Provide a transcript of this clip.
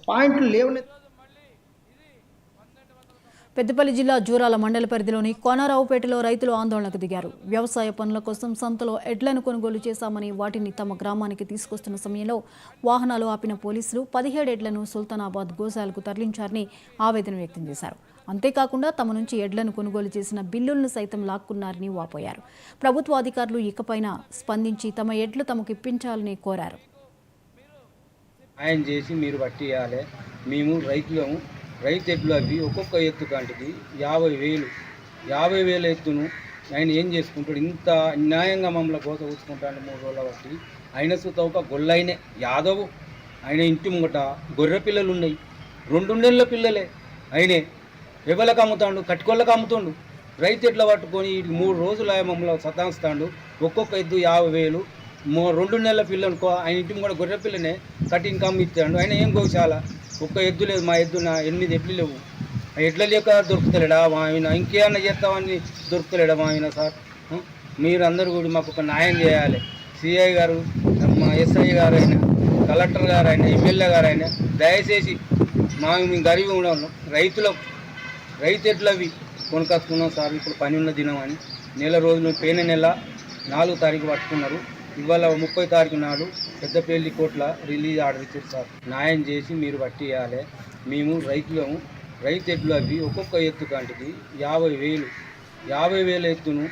పాయింట్లు లేవనే. పెద్దపల్లి జిల్లా జూరాల మండల పరిధిలోని కోనరావుపేటలో రైతులు ఆందోళనకు దిగారు. వ్యవసాయ పనుల కోసం సంతలో ఎడ్లను కొనుగోలు చేశామని వాటిని తమ గ్రామానికి తీసుకొస్తున్న సమయంలో వాహనాలు ఆపిన పోలీసులు 17 ఎడ్లను సుల్తానాబాద్ గోశాలకు తరలించారని ఆవేదన వ్యక్తం చేశారు. అంతేకాకుండా తమ నుంచి ఎడ్లను కొనుగోలు చేసిన బిల్లులను సైతం లాక్కున్నారని వాపోయారు. ప్రభుత్వ అధికారులు ఇకపైన స్పందించి తమ ఎడ్లు తమకు ఇప్పించాలని కోరారు. ఆయన చేసి మీరు పట్టియాలి, మేము రైతు ఎడ్లు అవి ఒక్కొక్క ఎత్తు కంటికి 50,000 ఎత్తును ఆయన ఏం చేసుకుంటాడు? ఇంత అన్యాయంగా మమ్మల్ని కోత కూర్చుకుంటాడు 3 రోజుల బట్టి. ఆయన సుతౌక గొల్లైనే యాదవ్, ఆయన ఇంటి ముంగట గొర్రె పిల్లలు ఉన్నాయి, 2 నెలల పిల్లలే. ఆయనే ఎవరికి అమ్ముతాడు? కట్టుకోళ్ళకి అమ్ముతాడు. రైతు ఎడ్ల పట్టుకొని 3 రోజులు మమ్మల్ని సతాయిస్తాడు. ఒక్కొక్క ఎద్దు 50,000, 2 నెలల పిల్లనుకో ఆయన ఇంటి కూడా గొర్రె పిల్లనే కటింగ్ ఇస్తాడు. ఆయన ఏం గోశాల? ఒక్క ఎద్దు లేదు. మా ఎద్దు 8 ఎడ్లు లేవు. ఆ ఎడ్ల లేక దొరుకుతలేడా మా ఆయన? ఇంకేమన్నా చేస్తామని దొరుకుతలేడా మా ఆయన? సార్ మీరు అందరూ కూడా మాకు ఒక న్యాయం చేయాలి. సిఐ గారు, మా ఎస్ఐ గారు అయినా, కలెక్టర్ గారు అయినా, ఎమ్మెల్యే గారు అయినా దయచేసి మేము గరీబ్ కూడా ఉన్నాం. రైతు ఎడ్లు అవి కొనుకొస్తున్నాం సార్. ఇప్పుడు పని ఉన్న దినం అని నెల రోజులు పోయిన నెల 4వ తారీఖు పట్టుకున్నారు. ఇవాళ 30వ తారీఖు నాడు పెద్దపల్లి కోట్ల రిలీజ్ ఆర్డర్ ఇచ్చారు సార్. న్యాయం చేసి మీరు పట్టియాలి. మేము రైతు ఎడ్లు అవి ఒక్కొక్క ఎత్తు కంటికి 50,000 ఎత్తును